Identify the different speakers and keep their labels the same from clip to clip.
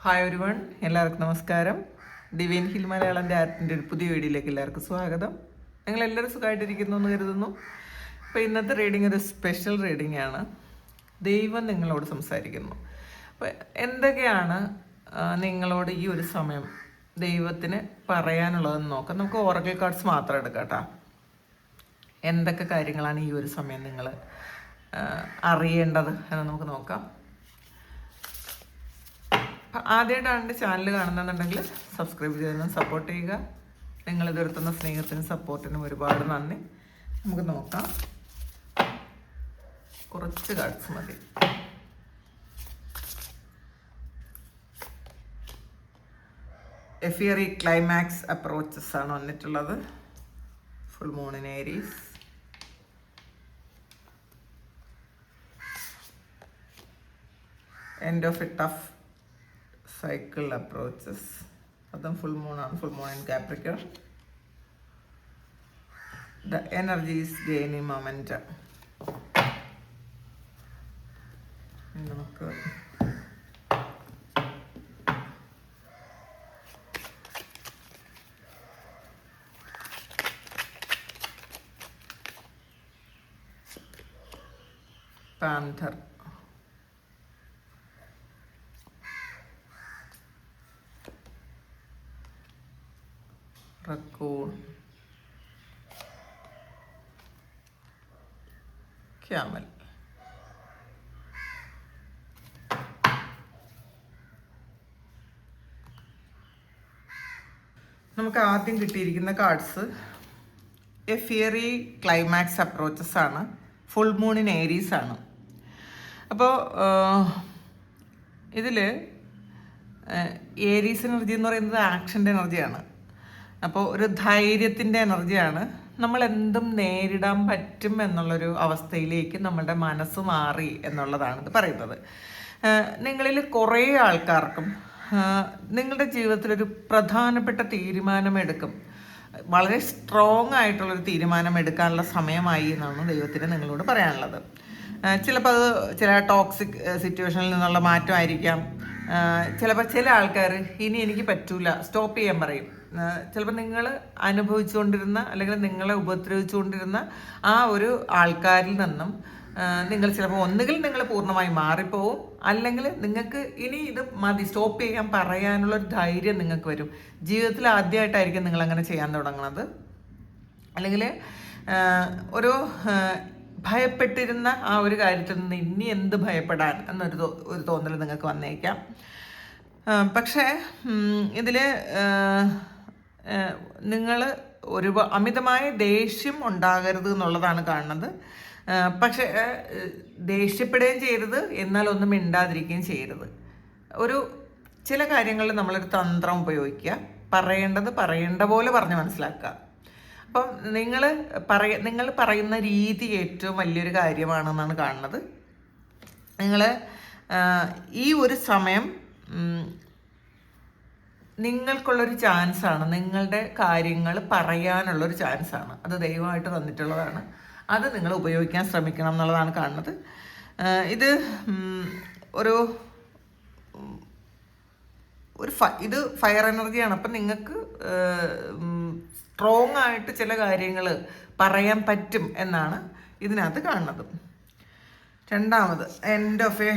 Speaker 1: Hi everyone, എല്ലാവർക്കും നമസ്കാരം. Divine hill മലയാളൻ്റെ ആർട്ടിൻ്റെ ഒരു പുതിയ വീഡിയോയിലേക്ക് എല്ലാവർക്കും സ്വാഗതം. നിങ്ങളെല്ലാവരും സുഖമായിട്ടിരിക്കുന്നു എന്ന് കരുതുന്നു. അപ്പോൾ ഇന്നത്തെ റീഡിംഗ് ഒരു സ്പെഷ്യൽ റീഡിംഗ് ആണ്. ദൈവം നിങ്ങളോട് സംസാരിക്കുന്നു. അപ്പോൾ എന്തൊക്കെയാണ് നിങ്ങളോട് ഈ ഒരു സമയം ദൈവത്തിന് പറയാനുള്ളതെന്ന് നോക്കാം. നമുക്ക് ഓറക്കിൾ കാർഡ്സ് മാത്രം എടുക്കാം കേട്ടോ. എന്തൊക്കെ കാര്യങ്ങളാണ് ഈ ഒരു സമയം നിങ്ങൾ അറിയേണ്ടത് എന്ന് നമുക്ക് നോക്കാം. ആദ്യമായിട്ടാണ് എൻ്റെ ചാനൽ കാണുന്നതെന്നുണ്ടെങ്കിൽ സബ്സ്ക്രൈബ് ചെയ്തൊന്ന് സപ്പോർട്ട് ചെയ്യുക. നിങ്ങൾ ഇതുവരുത്തുന്ന സ്നേഹത്തിനും സപ്പോർട്ടിനും ഒരുപാട് നന്ദി. നമുക്ക് നോക്കാം. കുറച്ച് കാർഡ്സ് മതി. എ ഫിയറി ക്ലൈമാക്സ് അപ്രോച്ചസ് ആണ് വന്നിട്ടുള്ളത്. Full moon in Aries, end of A tough cycle approaches. അതും ഫുൾ മൂൺ ആണ്. Full moon in Capricorn. The energy is gaining momentum. നമുക്ക് പാന്തർ, raccoon, camel. നമുക്ക് ആദ്യം കിട്ടിയിരിക്കുന്ന cards A fiery climax approaches ആണ്. Full moon in Aries ആണ്. അപ്പോൾ ഇതിൽ ഏരീസ് എനർജി എന്ന് പറയുന്നത് ആക്ഷൻ്റെ എനർജിയാണ്. അപ്പോൾ ഒരു ധൈര്യത്തിൻ്റെ എനർജിയാണ്. നമ്മൾ എന്തും നേരിടാൻ പറ്റും എന്നുള്ളൊരു അവസ്ഥയിലേക്ക് നമ്മളുടെ മനസ്സ് മാറി എന്നുള്ളതാണ് ഇത് പറയുന്നത്. നിങ്ങളിൽ കുറേ ആൾക്കാർക്കും നിങ്ങളുടെ ജീവിതത്തിലൊരു പ്രധാനപ്പെട്ട തീരുമാനമെടുക്കും, വളരെ സ്ട്രോങ് ആയിട്ടുള്ളൊരു തീരുമാനം എടുക്കാനുള്ള സമയമായി എന്നാണ് ദൈവത്തിന് നിങ്ങളോട് പറയാനുള്ളത്. ചിലപ്പോൾ അത് ചില ടോക്സിക് സിറ്റുവേഷനിൽ നിന്നുള്ള മാറ്റമായിരിക്കാം. ചിലപ്പോൾ ചില ആൾക്കാർ ഇനി എനിക്ക് പറ്റൂല, സ്റ്റോപ്പ് ചെയ്യാൻ പറയും. ചിലപ്പോൾ നിങ്ങൾ അനുഭവിച്ചുകൊണ്ടിരുന്ന അല്ലെങ്കിൽ നിങ്ങളെ ഉപദ്രവിച്ചുകൊണ്ടിരുന്ന ആ ഒരു ആൾക്കാരിൽ നിന്നും നിങ്ങൾ ചിലപ്പോൾ ഒന്നുകിൽ നിങ്ങൾ പൂർണ്ണമായി മാറിപ്പോവും, അല്ലെങ്കിൽ നിങ്ങൾക്ക് ഇനി ഇത് മതി, സ്റ്റോപ്പ് ചെയ്യാൻ പറയാനുള്ളൊരു ധൈര്യം നിങ്ങൾക്ക് വരും. ജീവിതത്തിൽ ആദ്യമായിട്ടായിരിക്കും നിങ്ങൾ അങ്ങനെ ചെയ്യാൻ തുടങ്ങുന്നത്. അല്ലെങ്കിൽ ഒരു ഭയപ്പെട്ടിരുന്ന ആ ഒരു കാര്യത്തിൽ നിന്ന് ഇനി എന്ത് ഭയപ്പെടാൻ എന്നൊരു തോന്നൽ നിങ്ങൾക്ക് വന്നേക്കാം. പക്ഷേ ഇതിൽ നിങ്ങൾ ഒരു അമിതമായ ദേഷ്യം ഉണ്ടാകരുത് എന്നുള്ളതാണ് കാണുന്നത്. പക്ഷേ ദേഷ്യപ്പെടുകയും ചെയ്യരുത്, എന്നാൽ ഒന്നും മിണ്ടാതിരിക്കുകയും ചെയ്യരുത്. ഒരു ചില കാര്യങ്ങളിൽ നമ്മളൊരു തന്ത്രം ഉപയോഗിക്കുക. പറയേണ്ടത് പറയേണ്ട പോലെ പറഞ്ഞ് മനസ്സിലാക്കുക. അപ്പം നിങ്ങൾ പറയുന്ന രീതി ഏറ്റവും വലിയൊരു കാര്യമാണെന്നാണ് കാണുന്നത്. നിങ്ങൾ ഈ ഒരു സമയം നിങ്ങൾക്കുള്ളൊരു ചാൻസാണ്, നിങ്ങളുടെ കാര്യങ്ങൾ പറയാനുള്ളൊരു ചാൻസാണ്. അത് ദൈവമായിട്ട് തന്നിട്ടുള്ളതാണ്. അത് നിങ്ങൾ ഉപയോഗിക്കാൻ ശ്രമിക്കണം എന്നുള്ളതാണ് കാണുന്നത്. ഇത് ഇത് ഫയർ എനർജിയാണ്. അപ്പം നിങ്ങൾക്ക് സ്ട്രോങ് ആയിട്ട് ചില കാര്യങ്ങൾ പറയാൻ പറ്റും എന്നാണ് ഇതിനകത്ത് കാണുന്നത്. രണ്ടാമത് end of A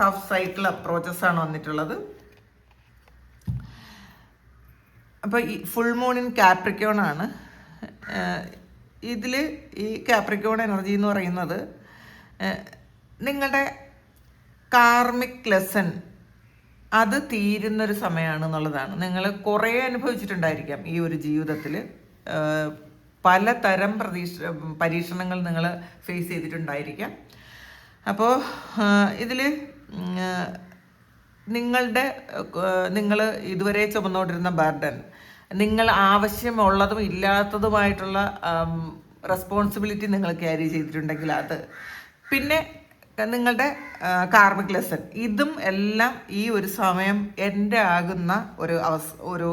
Speaker 1: tough cycle approaches ആണ് വന്നിട്ടുള്ളത്. അപ്പോൾ ഈ ഫുൾ മൂൺ ഇൻ കാപ്രിക്കോൺ ആണ്. ഇതിൽ ഈ കാപ്രിക്കോൺ എനർജി എന്ന് പറയുന്നത് നിങ്ങളുടെ കാർമിക് ലെസൺ അത് തീരുന്നൊരു സമയമാണ് എന്നുള്ളതാണ്. നിങ്ങൾ കുറേ അനുഭവിച്ചിട്ടുണ്ടായിരിക്കാം ഈ ഒരു ജീവിതത്തിൽ. പലതരം പരീക്ഷണങ്ങൾ നിങ്ങൾ ഫേസ് ചെയ്തിട്ടുണ്ടായിരിക്കാം. അപ്പോൾ ഇതിൽ നിങ്ങൾ ഇതുവരെ ചുമന്നുകൊണ്ടിരുന്ന ബർഡൻ, നിങ്ങൾ ആവശ്യമുള്ളതും ഇല്ലാത്തതുമായിട്ടുള്ള റെസ്പോൺസിബിലിറ്റി നിങ്ങൾ ക്യാരി ചെയ്തിട്ടുണ്ടെങ്കിൽ അത്, പിന്നെ നിങ്ങളുടെ കാർമിക് ലെസൺ, ഇതും എല്ലാം ഈ ഒരു സമയം എൻ്റെ ആകുന്ന ഒരു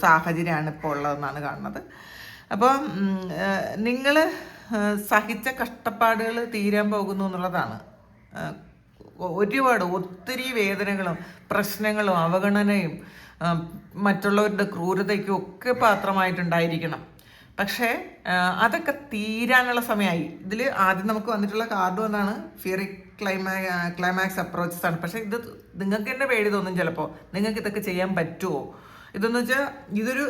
Speaker 1: സാഹചര്യമാണ് ഇപ്പോൾ ഉള്ളതെന്നാണ് കാണുന്നത്. അപ്പോൾ നിങ്ങൾ സഹിച്ച കഷ്ടപ്പാടുകൾ തീരാൻ പോകുന്നു എന്നുള്ളതാണ്. ഒരുപാട് ഒത്തിരി വേദനകളും പ്രശ്നങ്ങളും അവഗണനയും മറ്റുള്ളവരുടെ ക്രൂരതയ്ക്കും ഒക്കെ പാത്രമായിട്ടുണ്ടായിരിക്കണം. പക്ഷേ അതൊക്കെ തീരാനുള്ള സമയമായി. ഇതിൽ ആദ്യം നമുക്ക് വന്നിട്ടുള്ള കാർഡ് എന്നാണ് ഫിയറി ക്ലൈമാക്സ് അപ്രോച്ചസ് ആണ്. പക്ഷേ ഇത് നിങ്ങൾക്ക് തന്നെ പേടി തോന്നും ചിലപ്പോൾ, നിങ്ങൾക്ക് ഇതൊക്കെ ചെയ്യാൻ പറ്റുമോ? ഇതെന്ന് വെച്ചാൽ ഇതൊരു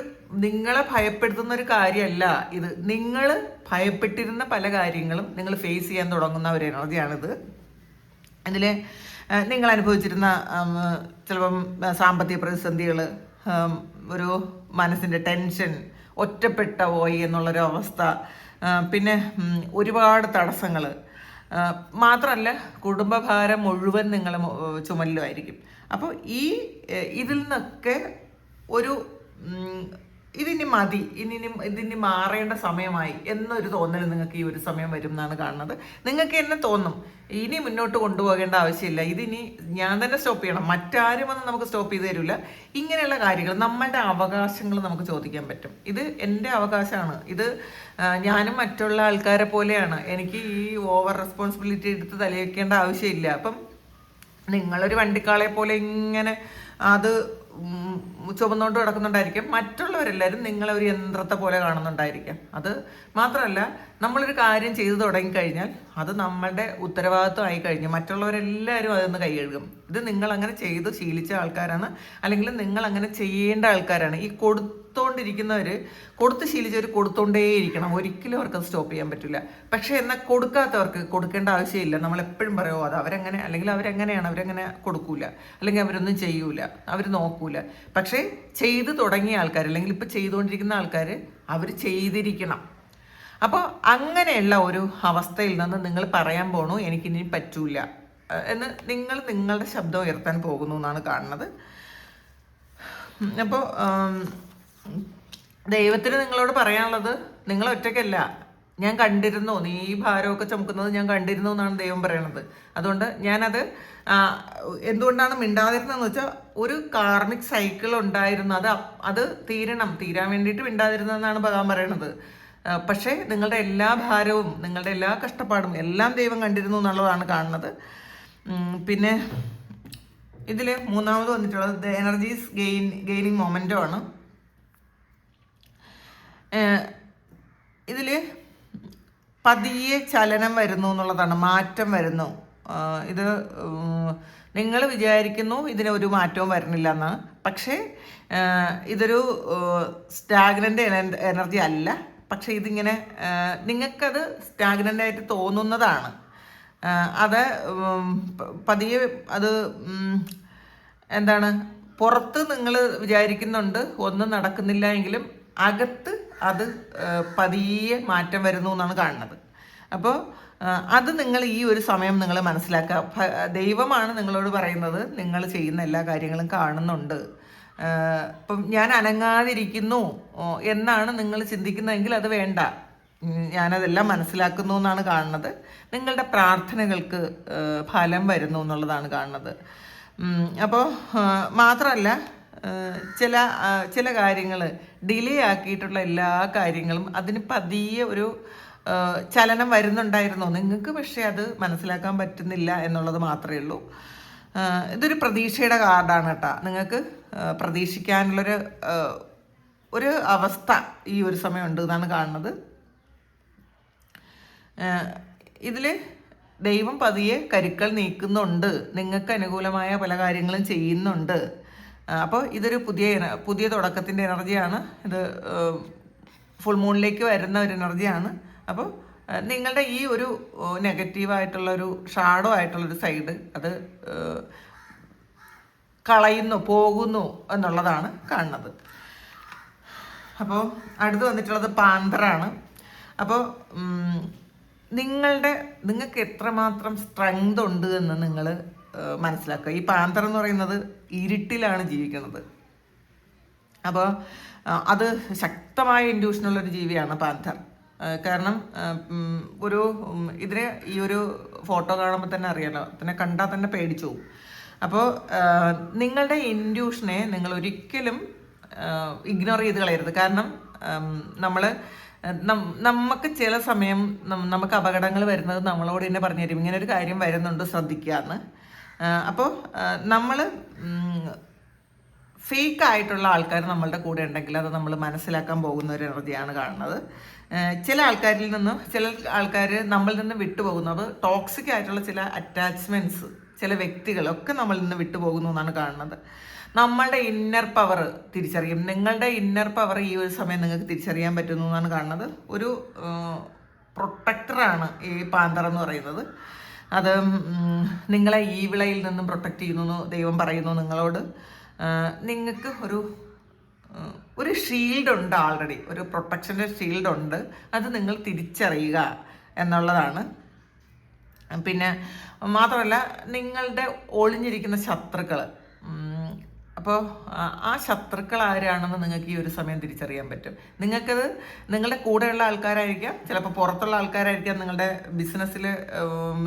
Speaker 1: നിങ്ങളെ ഭയപ്പെടുത്തുന്ന ഒരു കാര്യമല്ല. ഇത് നിങ്ങൾ ഭയപ്പെട്ടിരുന്ന പല കാര്യങ്ങളും നിങ്ങൾ ഫേസ് ചെയ്യാൻ തുടങ്ങുന്ന ഒരു എനർജിയാണിത്. ഇതിൽ നിങ്ങൾ അനുഭവിച്ചിരുന്ന ചിലപ്പം സാമ്പത്തിക പ്രതിസന്ധികൾ, ഒരു മനസ്സിൻ്റെ ടെൻഷൻ, ഒറ്റപ്പെട്ട പോയി എന്നുള്ളൊരു അവസ്ഥ, പിന്നെ ഒരുപാട് തടസ്സങ്ങൾ, മാത്രമല്ല കുടുംബഭാരം മുഴുവൻ നിങ്ങൾ ചുമലിലുമായിരിക്കും. അപ്പോൾ ഇതിൽ നിന്നൊക്കെ ഒരു ഇതിനി മതി, ഇതിനി മാറേണ്ട സമയമായി എന്നൊരു തോന്നൽ നിങ്ങൾക്ക് ഈ ഒരു സമയം വരും എന്നാണ് കാണുന്നത്. നിങ്ങൾക്ക് തന്നെ തോന്നും ഇനി മുന്നോട്ട് കൊണ്ടുപോകേണ്ട ആവശ്യമില്ല, ഇതിനി ഞാൻ തന്നെ സ്റ്റോപ്പ് ചെയ്യണം, മറ്റാരും വന്ന് നമുക്ക് സ്റ്റോപ്പ് ചെയ്ത് തരില്ല. ഇങ്ങനെയുള്ള കാര്യങ്ങൾ, നമ്മളുടെ അവകാശങ്ങൾ നമുക്ക് ചോദിക്കാൻ പറ്റും. ഇത് എൻ്റെ അവകാശമാണ്, ഇത് ഞാനും മറ്റുള്ള ആൾക്കാരെ പോലെയാണ്, എനിക്ക് ഈ ഓവർ റെസ്പോൺസിബിലിറ്റി എടുത്ത് തലവെക്കേണ്ട ആവശ്യമില്ല. അപ്പം നിങ്ങളൊരു വണ്ടിക്കാളെ പോലെ ഇങ്ങനെ അത് ചുമന്നുകൊണ്ട് കിടക്കുന്നുണ്ടായിരിക്കും. മറ്റുള്ളവരെല്ലാവരും നിങ്ങളെ ഒരു യന്ത്രത്തെ പോലെ കാണുന്നുണ്ടായിരിക്കാം. അത് മാത്രമല്ല, നമ്മളൊരു കാര്യം ചെയ്തു തുടങ്ങിക്കഴിഞ്ഞാൽ അത് നമ്മളുടെ ഉത്തരവാദിത്വമായി കഴിഞ്ഞു മറ്റുള്ളവരെല്ലാവരും അതൊന്ന് കൈ കഴുകും. ഇത് നിങ്ങൾ അങ്ങനെ ചെയ്ത് ശീലിച്ച ആൾക്കാരാണ്, അല്ലെങ്കിൽ നിങ്ങൾ അങ്ങനെ ചെയ്യേണ്ട ആൾക്കാരാണ്. ഈ കൊടുത്തോണ്ടിരിക്കുന്നവർ, കൊടുത്ത് ശീലിച്ചവർ കൊടുത്തോണ്ടേയിരിക്കണം, ഒരിക്കലും അവർക്ക് സ്റ്റോപ്പ് ചെയ്യാൻ പറ്റില്ല. പക്ഷേ എന്നാൽ കൊടുക്കാത്തവർക്ക് കൊടുക്കേണ്ട ആവശ്യമില്ല. നമ്മളെപ്പോഴും പറയുമോ അത് അവരെങ്ങനെ, അല്ലെങ്കിൽ അവരെങ്ങനെയാണ്, അവരെങ്ങനെ കൊടുക്കൂല, അല്ലെങ്കിൽ അവരൊന്നും ചെയ്യൂല, അവർ നോക്കൂല. പക്ഷേ ചെയ്തു തുടങ്ങിയ ആൾക്കാർ, അല്ലെങ്കിൽ ഇപ്പം ചെയ്തുകൊണ്ടിരിക്കുന്ന ആൾക്കാർ, അവർ ചെയ്തിരിക്കണം. അപ്പോൾ അങ്ങനെയുള്ള ഒരു അവസ്ഥയിൽ നിന്ന് നിങ്ങൾ പറയാൻ പോണു എനിക്കിനി പറ്റൂല എന്ന് നിങ്ങളുടെ ശബ്ദം ഉയർത്താൻ പോകുന്നു എന്നാണ് കാണുന്നത്. അപ്പോൾ ദൈവത്തിന് നിങ്ങളോട് പറയാനുള്ളത്, നിങ്ങൾ ഒറ്റയ്ക്കല്ല, ഞാൻ കണ്ടിരുന്നു, നീ ഈ ഭാരമൊക്കെ ചുമക്കുന്നത് ഞാൻ കണ്ടിരുന്നു എന്നാണ് ദൈവം പറയണത്. അതുകൊണ്ട് ഞാനത് എന്തുകൊണ്ടാണ് മിണ്ടാതിരുന്നതെന്ന് വെച്ചാൽ, ഒരു കാർമിക് സൈക്കിൾ ഉണ്ടായിരുന്നു, അത് തീരാൻ വേണ്ടിയിട്ട് മിണ്ടാതിരുന്നതെന്നാണ് ഭഗവാൻ പറയണത്. പക്ഷേ നിങ്ങളുടെ എല്ലാ ഭാരവും, നിങ്ങളുടെ എല്ലാ കഷ്ടപ്പാടും എല്ലാം ദൈവം കണ്ടിരുന്നു എന്നുള്ളതാണ് കാണുന്നത്. പിന്നെ ഇതിൽ മൂന്നാമത് വന്നിട്ടുള്ളത് ദ എനർജീസ് ഗെയിനിങ് മൊമെൻറ്റോ ആണ്. ഇതിൽ പതിയെ ചലനം വരുന്നു എന്നുള്ളതാണ്, മാറ്റം വരുന്നു. ഇത് നിങ്ങൾ വിചാരിക്കുന്നു ഇതിനൊരു മാറ്റവും വരണില്ല എന്ന്, പക്ഷേ ഇതൊരു സ്റ്റാഗ്നൻ്റ് എനർജി അല്ല. പക്ഷെ ഇതിങ്ങനെ നിങ്ങൾക്കത് സ്റ്റാഗ്നൻ്റ് ആയിട്ട് തോന്നുന്നതാണ്. അത് പതിയെ അത് എന്താണ്, പുറത്ത് നിങ്ങൾ വിചാരിക്കുന്നുണ്ട് ഒന്നും നടക്കുന്നില്ല എങ്കിലും അകത്ത് അത് പതിയെ മാറ്റം വരുന്നു എന്നാണ് കാണുന്നത്. അപ്പോൾ അത് നിങ്ങൾ ഈ ഒരു സമയം നിങ്ങൾ മനസ്സിലാക്കുക. ദൈവമാണ് നിങ്ങളോട് പറയുന്നത്, നിങ്ങൾ ചെയ്യുന്ന എല്ലാ കാര്യങ്ങളും കാണുന്നുണ്ട്. ഇപ്പം ഞാൻ അനങ്ങാതിരിക്കുന്നു എന്നാണ് നിങ്ങൾ ചിന്തിക്കുന്നതെങ്കിൽ അത് വേണ്ട, ഞാനതെല്ലാം മനസ്സിലാക്കുന്നു എന്നാണ് കാണുന്നത്. നിങ്ങളുടെ പ്രാർത്ഥനകൾക്ക് ഫലം വരുന്നു എന്നുള്ളതാണ് കാണുന്നത്. അപ്പോൾ മാത്രമല്ല, ചില കാര്യങ്ങൾ ഡിലേ ആക്കിയിട്ടുള്ള എല്ലാ കാര്യങ്ങളും അതിന് പതിയെ ഒരു ചലനം വരുന്നുണ്ടായിരുന്നു നിങ്ങൾക്ക്, പക്ഷേ അത് മനസ്സിലാക്കാൻ പറ്റുന്നില്ല എന്നുള്ളത് മാത്രമേ ഉള്ളൂ. ഇതൊരു പ്രതീക്ഷയുടെ കാർഡാണ് കേട്ടോ. നിങ്ങൾക്ക് പ്രതീക്ഷിക്കാനുള്ളൊരു അവസ്ഥ ഈ ഒരു സമയം ഉണ്ട് എന്നാണ് കാണുന്നത്. ഇതിൽ ദൈവം പതിയെ കരുക്കൾ നീക്കുന്നുണ്ട്, നിങ്ങൾക്ക് അനുകൂലമായ പല കാര്യങ്ങളും ചെയ്യുന്നുണ്ട്. അപ്പോൾ ഇതൊരു പുതിയ തുടക്കത്തിൻ്റെ എനർജിയാണ്. ഇത് ഫുൾ മൂണിലേക്ക് വരുന്ന ഒരു എനർജിയാണ്. അപ്പോൾ നിങ്ങളുടെ ഈ ഒരു നെഗറ്റീവായിട്ടുള്ളൊരു ഷാഡോ ആയിട്ടുള്ളൊരു സൈഡ് അത് പോകുന്നു എന്നുള്ളതാണ് കാണുന്നത്. അപ്പോൾ അടുത്ത് വന്നിട്ടുള്ളത് പാന്തറാണ്. അപ്പോൾ നിങ്ങൾക്ക് എത്രമാത്രം സ്ട്രെങ്ത് ഉണ്ട് എന്ന് നിങ്ങൾ മനസ്സിലാക്കുക. ഈ പാന്തർ എന്ന് പറയുന്നത് ഇരുട്ടിലാണ് ജീവിക്കുന്നത്. അപ്പോൾ അത് ശക്തമായ ഇൻഡ്യൂഷനുള്ളൊരു ജീവിയാണ് പാന്തർ. കാരണം ഈ ഒരു ഫോട്ടോ കാണുമ്പോൾ തന്നെ അറിയാലോ, അതിനെ കണ്ടാൽ തന്നെ പേടിച്ചു പോകും. അപ്പോൾ നിങ്ങളുടെ ഇൻഡ്യൂഷനെ നിങ്ങൾ ഒരിക്കലും ഇഗ്നോർ ചെയ്ത് കളയരുത്. കാരണം നമുക്ക് ചില സമയം നമുക്ക് അപകടങ്ങൾ വരുന്നത് നമ്മളോട് തന്നെ പറഞ്ഞു തരും, ഇങ്ങനെ ഒരു കാര്യം വരുന്നുണ്ട് ശ്രദ്ധിക്കുക എന്ന്. അപ്പോൾ നമ്മൾ ഫേക്ക് ആയിട്ടുള്ള ആൾക്കാർ നമ്മളുടെ കൂടെ ഉണ്ടെങ്കിൽ അത് നമ്മൾ മനസ്സിലാക്കാൻ പോകുന്ന ഒരു എനർജിയാണ് കാണുന്നത്. ചില ആൾക്കാർ നമ്മളിൽ നിന്ന് വിട്ടുപോകുന്നത് ടോക്സിക് ആയിട്ടുള്ള ചില അറ്റാച്ച്മെൻറ്റ്സ്, ചില വ്യക്തികളൊക്കെ നമ്മളിൽ നിന്ന് വിട്ടുപോകുന്നു എന്നാണ് കാണുന്നത്. നമ്മളുടെ ഇന്നർ പവർ തിരിച്ചറിയും. നിങ്ങളുടെ ഇന്നർ പവർ ഈ ഒരു സമയം നിങ്ങൾക്ക് തിരിച്ചറിയാൻ പറ്റുന്നു എന്നാണ് കാണുന്നത്. ഒരു പ്രൊട്ടക്ടറാണ് ഈ പാന്തർ എന്ന് പറയുന്നത്. അത് നിങ്ങളെ ഈ വിളയിൽ നിന്നും പ്രൊട്ടക്റ്റ് ചെയ്യുന്നു ദൈവം പറയുന്നു നിങ്ങളോട്. നിങ്ങൾക്ക് ഒരു ഷീൽഡ് ഉണ്ട്, ആൾറെഡി ഒരു പ്രൊട്ടക്ഷൻ്റെ ഷീൽഡ് ഉണ്ട്. അത് നിങ്ങൾ തിരിച്ചറിയുക എന്നുള്ളതാണ്. പിന്നെ മാത്രമല്ല, നിങ്ങളുടെ ഒളിഞ്ഞിരിക്കുന്ന ശത്രുക്കൾ, അപ്പോൾ ആ ശത്രുക്കൾ ആരാണെന്ന് നിങ്ങൾക്ക് ഈ ഒരു സമയം തിരിച്ചറിയാൻ പറ്റും. നിങ്ങൾക്കത് നിങ്ങളുടെ കൂടെയുള്ള ആൾക്കാരായിരിക്കാം, ചിലപ്പോൾ പുറത്തുള്ള ആൾക്കാരായിരിക്കാം, നിങ്ങളുടെ ബിസിനസ്സിൽ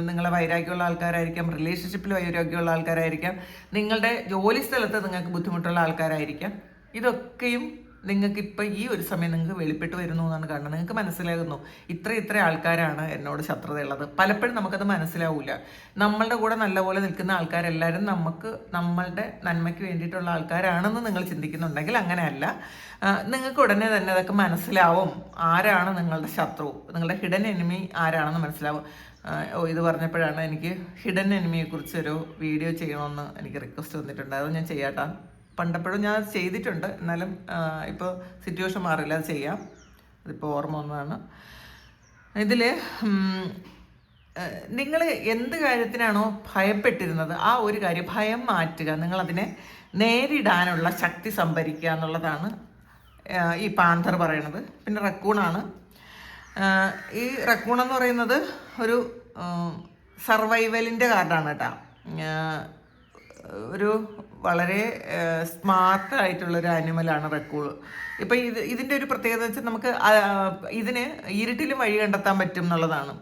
Speaker 1: നിങ്ങളെ വൈരാഗ്യമുള്ള ആൾക്കാരായിരിക്കാം, റിലേഷൻഷിപ്പിൽ വൈരാഗ്യമുള്ള ആൾക്കാരായിരിക്കാം, നിങ്ങളുടെ ജോലി സ്ഥലത്ത് നിങ്ങൾക്ക് ബുദ്ധിമുട്ടുള്ള ആൾക്കാരായിരിക്കാം. ഇതൊക്കെയും നിങ്ങൾക്ക് ഇപ്പം ഈ ഒരു സമയം നിങ്ങൾക്ക് വെളിപ്പെട്ട് വരുന്നു എന്നാണ് കാണുന്നത്. നിങ്ങൾക്ക് മനസ്സിലാകുന്നു ഇത്ര ആൾക്കാരാണ് എന്നോട് ശത്രുതയുള്ളത്. പലപ്പോഴും നമുക്കത് മനസ്സിലാവില്ല. നമ്മളുടെ കൂടെ നല്ലപോലെ നിൽക്കുന്ന ആൾക്കാരെല്ലാവരും നമ്മളുടെ നന്മയ്ക്ക് വേണ്ടിയിട്ടുള്ള ആൾക്കാരാണെന്ന് നിങ്ങൾ ചിന്തിക്കുന്നുണ്ടെങ്കിൽ അങ്ങനെയല്ല. നിങ്ങൾക്ക് ഉടനെ തന്നെ അതൊക്കെ മനസ്സിലാവും. ആരാണ് നിങ്ങളുടെ ശത്രു, നിങ്ങളുടെ ഹിഡൻ എനിമി ആരാണെന്ന് മനസ്സിലാവും. ഇത് പറഞ്ഞപ്പോഴാണ് എനിക്ക് ഹിഡൻ എനിമിയെക്കുറിച്ചൊരു വീഡിയോ ചെയ്യണമെന്ന് എനിക്ക് റിക്വസ്റ്റ് വന്നിട്ടുണ്ട്. അത് ഞാൻ ചെയ്യാട്ടാ. പണ്ടപ്പോഴും ഞാൻ ചെയ്തിട്ടുണ്ട്, എന്നാലും ഇപ്പോൾ സിറ്റുവേഷൻ മാറില്ല, അത് ചെയ്യാം. അതിപ്പോൾ ഓർമ്മ വന്നതാണ്. ഇതിൽ നിങ്ങൾ എന്ത് കാര്യത്തിനാണോ ഭയപ്പെട്ടിരുന്നത് ആ ഒരു കാര്യം, ഭയം മാറ്റുക, നിങ്ങളതിനെ നേരിടാനുള്ള ശക്തി സംഭരിക്കുക എന്നുള്ളതാണ് ഈ പാന്തർ പറയണത്. പിന്നെ റക്കൂണാണ്. ഈ റക്കൂൺ എന്ന് പറയുന്നത് ഒരു സർവൈവലിൻ്റെ കാർഡാണ് കേട്ടോ. ഒരു വളരെ സ്മാർട്ടായിട്ടുള്ളൊരു ആനിമലാണ് റക്കൂൺ. ഇപ്പം ഇതിൻ്റെ ഒരു പ്രത്യേകത വെച്ചാൽ നമുക്ക് ഇതിന് ഇരുട്ടിലും വഴി കണ്ടെത്താൻ പറ്റും എന്നുള്ളതാണ്.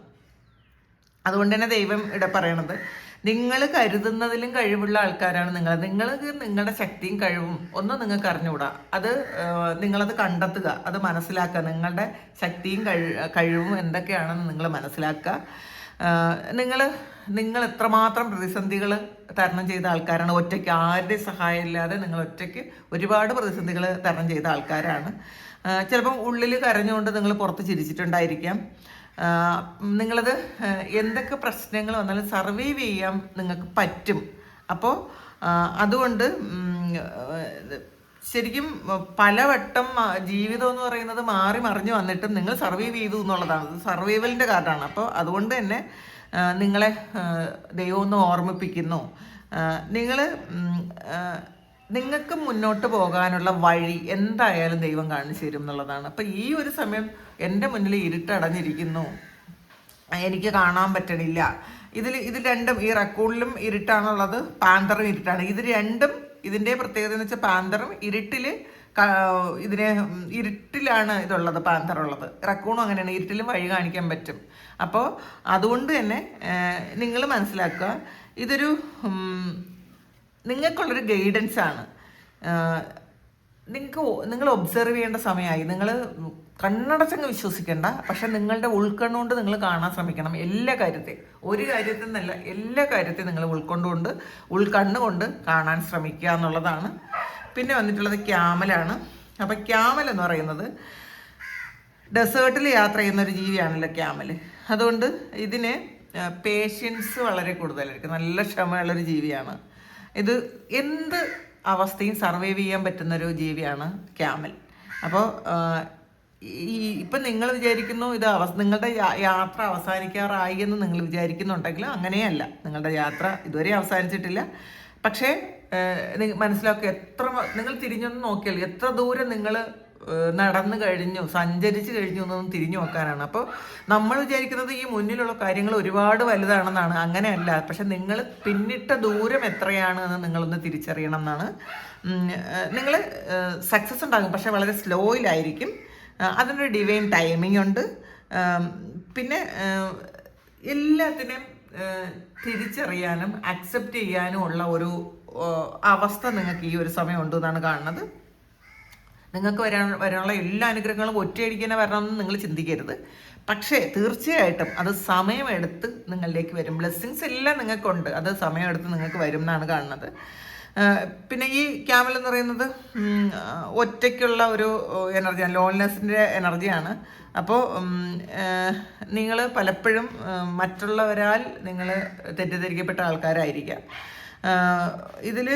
Speaker 1: അതുകൊണ്ട് തന്നെ ദൈവം പറയണത്, നിങ്ങൾ കരുതുന്നതിലും കഴിവുള്ള ആൾക്കാരാണ് നിങ്ങൾക്ക് നിങ്ങളുടെ ശക്തിയും കഴിവും ഒന്നും നിങ്ങൾക്ക് അറിഞ്ഞുകൂടാ. നിങ്ങളത് കണ്ടെത്തുക, അത് മനസ്സിലാക്കുക. നിങ്ങളുടെ ശക്തിയും കഴിവും എന്തൊക്കെയാണെന്ന് നിങ്ങൾ മനസ്സിലാക്കുക. നിങ്ങൾ എത്രമാത്രം പ്രതിസന്ധികൾ തരണം ചെയ്ത ആൾക്കാരാണ്. ഒറ്റയ്ക്ക് ആരുടെയും സഹായം ഇല്ലാതെ നിങ്ങൾ ഒറ്റയ്ക്ക് ഒരുപാട് പ്രതിസന്ധികൾ തരണം ചെയ്ത ആൾക്കാരാണ്. ചിലപ്പം ഉള്ളിൽ കരഞ്ഞുകൊണ്ട് നിങ്ങൾ പുറത്ത് ചിരിച്ചിട്ടുണ്ടായിരിക്കാം. നിങ്ങളത് എന്തൊക്കെ പ്രശ്നങ്ങൾ വന്നാലും സർവൈവ് ചെയ്യാൻ നിങ്ങൾക്ക് പറ്റും. അപ്പോൾ അതുകൊണ്ട് ശരിക്കും പലവട്ടം ജീവിതം എന്ന് പറയുന്നത് മാറി മറിഞ്ഞ് വന്നിട്ടും നിങ്ങൾ സർവൈവ് ചെയ്തു എന്നുള്ളതാണ്. സർവൈവലിൻ്റെ കാർഡാണ്. അപ്പോൾ അതുകൊണ്ട് തന്നെ നിങ്ങളെ ദൈവം ഒന്ന് ഓർമ്മിപ്പിക്കുന്നു. നിങ്ങൾക്ക് മുന്നോട്ട് പോകാനുള്ള വഴി എന്തായാലും ദൈവം കാണിച്ചു തരും എന്നുള്ളതാണ്. അപ്പം ഈ ഒരു സമയം എൻ്റെ മുന്നിൽ ഇരുട്ടടഞ്ഞിരിക്കുന്നു, എനിക്ക് കാണാൻ പറ്റണില്ല. ഇത് രണ്ടും, ഈ റക്കൂണിലും ഇരുട്ടാണുള്ളത്, പാന്തറും ഇരുട്ടാണ്. ഇത് രണ്ടും ഇതിൻ്റെ പ്രത്യേകത എന്ന് വെച്ചാൽ പാന്തറും ഇരുട്ടിലാണ് ഇതുള്ളത്, പാന്തറുള്ളത്. റക്കൂണും അങ്ങനെയാണ്, ഇരുട്ടിലും വഴി കാണിക്കാൻ പറ്റും. അപ്പോൾ അതുകൊണ്ട് തന്നെ നിങ്ങൾ മനസ്സിലാക്കുക, ഇതൊരു നിങ്ങൾക്കുള്ളൊരു ഗൈഡൻസ് ആണ്. നിങ്ങൾ ഒബ്സർവ് ചെയ്യേണ്ട സമയമായി. നിങ്ങൾ കണ്ണടച്ചങ്ങ് വിശ്വസിക്കേണ്ട, പക്ഷെ നിങ്ങളുടെ ഉൾക്കണ്ണുകൊണ്ട് നിങ്ങൾ കാണാൻ ശ്രമിക്കണം. എല്ലാ കാര്യത്തെയും, ഒരു കാര്യത്തിൽ നിന്നല്ല, എല്ലാ കാര്യത്തെയും നിങ്ങൾ ഉൾക്കണ്ണുകൊണ്ട് കാണാൻ ശ്രമിക്കുക എന്നുള്ളതാണ്. പിന്നെ വന്നിട്ടുള്ളത് ക്യാമലാണ്. അപ്പം ക്യാമൽ എന്ന് പറയുന്നത് ഡെസേർട്ടിൽ യാത്ര ചെയ്യുന്ന ഒരു ജീവിയാണല്ലോ ക്യാമൽ. അതുകൊണ്ട് ഇതിന് പേഷ്യൻസ് വളരെ കൂടുതലായിരിക്കും, നല്ല ക്ഷമയുള്ളൊരു ജീവിയാണ്. ഇത് എന്ത് അവസ്ഥയും സർവൈവ് ചെയ്യാൻ പറ്റുന്നൊരു ജീവിയാണ് ക്യാമൽ. അപ്പോൾ ഇപ്പം നിങ്ങൾ വിചാരിക്കുന്നു നിങ്ങളുടെ യാത്ര അവസാനിക്കാറായി എന്ന് നിങ്ങൾ വിചാരിക്കുന്നുണ്ടെങ്കിൽ അങ്ങനെയല്ല. നിങ്ങളുടെ യാത്ര ഇതുവരെ അവസാനിച്ചിട്ടില്ല. പക്ഷേ മനസ്സിലാക്കുക, നിങ്ങൾ തിരിഞ്ഞൊന്ന് നോക്കിയാൽ എത്ര ദൂരം നിങ്ങൾ നടന്നു കഴിഞ്ഞു, സഞ്ചരിച്ച് കഴിഞ്ഞു എന്നൊന്നും തിരിഞ്ഞു നോക്കാനാണ്. അപ്പോൾ നമ്മൾ വിചാരിക്കുന്നത് ഈ മുന്നിലുള്ള കാര്യങ്ങൾ ഒരുപാട് വലുതാണെന്നാണ്. അങ്ങനെയല്ല. പക്ഷെ നിങ്ങൾ പിന്നിട്ട ദൂരം എത്രയാണ് എന്ന് നിങ്ങളൊന്ന് തിരിച്ചറിയണം എന്നാണ്. നിങ്ങൾ സക്സസ് ഉണ്ടാകും, പക്ഷെ വളരെ സ്ലോയിലായിരിക്കും. അതിനൊരു ഡിവൈൻ ടൈമിംഗ് ഉണ്ട്. പിന്നെ എല്ലാത്തിനെയും തിരിച്ചറിയാനും അക്സെപ്റ്റ് ചെയ്യാനും ഉള്ള ഒരു അവസ്ഥ നിങ്ങൾക്ക് ഈ ഒരു സമയം ഉണ്ട് എന്നാണ് കാണുന്നത്. നിങ്ങൾക്ക് വരാനുള്ള എല്ലാ അനുഗ്രഹങ്ങളും ഒറ്റയടിക്കന്നെ വരണമെന്ന് നിങ്ങൾ ചിന്തിക്കരുത്. പക്ഷേ തീർച്ചയായിട്ടും അത് സമയമെടുത്ത് നിങ്ങളിലേക്ക് വരും. ബ്ലെസ്സിങ്സ് എല്ലാം നിങ്ങൾക്കുണ്ട്, അത് സമയമെടുത്ത് നിങ്ങൾക്ക് വരും എന്നാണ് കാണുന്നത്. പിന്നെ ഈ ക്യാമൽ എന്ന് പറയുന്നത് ഒറ്റയ്ക്കുള്ള ഒരു എനർജിയാണ്, ലോൺനെസ്സിൻ്റെ എനർജിയാണ്. അപ്പോൾ നിങ്ങൾ പലപ്പോഴും മറ്റുള്ളവരാൽ നിങ്ങൾ തെറ്റിദ്ധരിക്കപ്പെട്ട ആൾക്കാരായിരിക്കാം. ഇതിൽ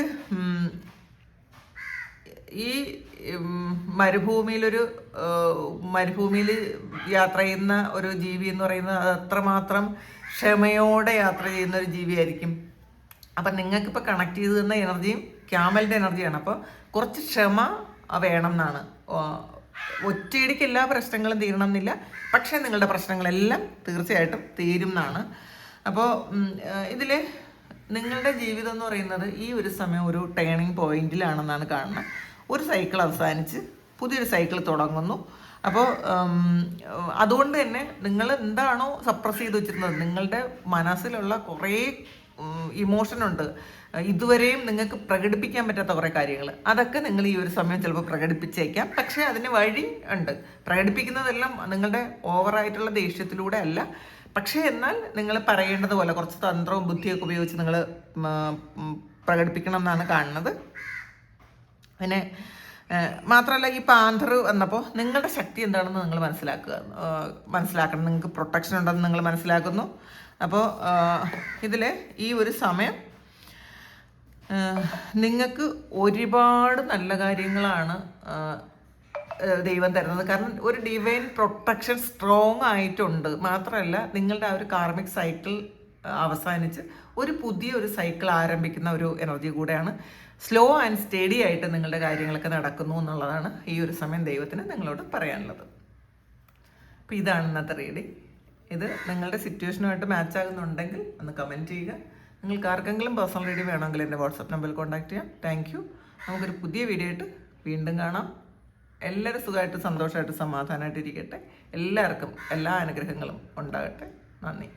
Speaker 1: ഈ മരുഭൂമിയിൽ യാത്ര ചെയ്യുന്ന ഒരു ജീവി എന്ന് പറയുന്നത് അത് അത്രമാത്രം ക്ഷമയോടെ യാത്ര ചെയ്യുന്ന ഒരു ജീവിയായിരിക്കും. അപ്പം നിങ്ങൾക്കിപ്പോൾ കണക്ട് ചെയ്ത് തന്ന എനർജിയും ക്യാമലിൻ്റെ എനർജിയാണ്. അപ്പോൾ കുറച്ച് ക്ഷമ വേണം എന്നാണ്. ഒറ്റയടിക്ക് എല്ലാ പ്രശ്നങ്ങളും തീരണം എന്നില്ല, പക്ഷേ നിങ്ങളുടെ പ്രശ്നങ്ങളെല്ലാം തീർച്ചയായിട്ടും തീരും എന്നാണ്. അപ്പോൾ ഇതിൽ നിങ്ങളുടെ ജീവിതം എന്ന് പറയുന്നത് ഈ ഒരു സമയം ഒരു ടേണിംഗ് പോയിന്റിലാണെന്നാണ് കാണുന്നത്. ഒരു സൈക്കിൾ അവസാനിച്ച് പുതിയൊരു സൈക്കിൾ തുടങ്ങുന്നു. അപ്പോൾ അതുകൊണ്ട് തന്നെ നിങ്ങൾ എന്താണോ സപ്രസ് ചെയ്ത് വെച്ചിരുന്നത്, നിങ്ങളുടെ മനസ്സിലുള്ള കുറേ ഇമോഷനുണ്ട്, ഇതുവരെയും നിങ്ങൾക്ക് പ്രകടിപ്പിക്കാൻ പറ്റാത്ത കുറേ കാര്യങ്ങൾ, അതൊക്കെ നിങ്ങൾ ഈ ഒരു സമയം ചിലപ്പോൾ പ്രകടിപ്പിച്ചേക്കാം. പക്ഷേ അതിന് വഴി ഉണ്ട്. പ്രകടിപ്പിക്കുന്നതെല്ലാം നിങ്ങളുടെ ഓവറായിട്ടുള്ള ദേഷ്യത്തിലൂടെ അല്ല, പക്ഷേ എന്നാൽ നിങ്ങൾ പറയേണ്ടത് പോലെ കുറച്ച് തന്ത്രവും ബുദ്ധിയൊക്കെ ഉപയോഗിച്ച് നിങ്ങൾ പ്രകടിപ്പിക്കണം എന്നാണ് കാണുന്നത്. പിന്നെ മാത്രമല്ല ഈ പാന്തർ വന്നപ്പോൾ നിങ്ങളുടെ ശക്തി എന്താണെന്ന് നിങ്ങൾ മനസ്സിലാക്കണം. നിങ്ങൾക്ക് പ്രൊട്ടക്ഷൻ ഉണ്ടെന്ന് നിങ്ങൾ മനസ്സിലാക്കുന്നു. അപ്പോൾ ഇതിൽ ഈ ഒരു സമയം നിങ്ങൾക്ക് ഒരുപാട് നല്ല കാര്യങ്ങളാണ് ദൈവം തരുന്നത്. കാരണം ഒരു ഡിവൈൻ പ്രൊട്ടക്ഷൻ സ്ട്രോങ് ആയിട്ടുണ്ട്. മാത്രമല്ല നിങ്ങളുടെ ആ ഒരു കാർമിക് സൈക്കിൾ അവസാനിച്ച് ഒരു പുതിയൊരു സൈക്കിൾ ആരംഭിക്കുന്ന ഒരു എനർജി കൂടെയാണ്. സ്ലോ ആൻഡ് സ്റ്റഡി ആയിട്ട് നിങ്ങളുടെ കാര്യങ്ങളൊക്കെ നടക്കുന്നു എന്നുള്ളതാണ് ഈ ഒരു സമയം ദൈവത്തിന് നിങ്ങളോട് പറയാനുള്ളത്. അപ്പോൾ ഇതാണ് ഇന്നത്തെ റീഡിങ്. ഇത് നിങ്ങളുടെ സിറ്റുവേഷനുമായിട്ട് മാച്ച് ആകുന്നുണ്ടെങ്കിൽ ഒന്ന് കമൻറ്റ് ചെയ്യുക. നിങ്ങൾക്ക് ആർക്കെങ്കിലും പേഴ്സണൽ റീഡിങ് വേണമെങ്കിൽ എൻ്റെ വാട്സപ്പ് നമ്പറിൽ കോൺടാക്ട് ചെയ്യാം. Thank you. നമുക്കൊരു പുതിയ വീഡിയോ ആയിട്ട് വീണ്ടും കാണാം. എല്ലാവരും സുഖമായിട്ട് സന്തോഷമായിട്ട് സമാധാനമായിട്ട് ഇരിക്കട്ടെ. എല്ലാവർക്കും എല്ലാ അനുഗ്രഹങ്ങളും ഉണ്ടാകട്ടെ. നന്ദി.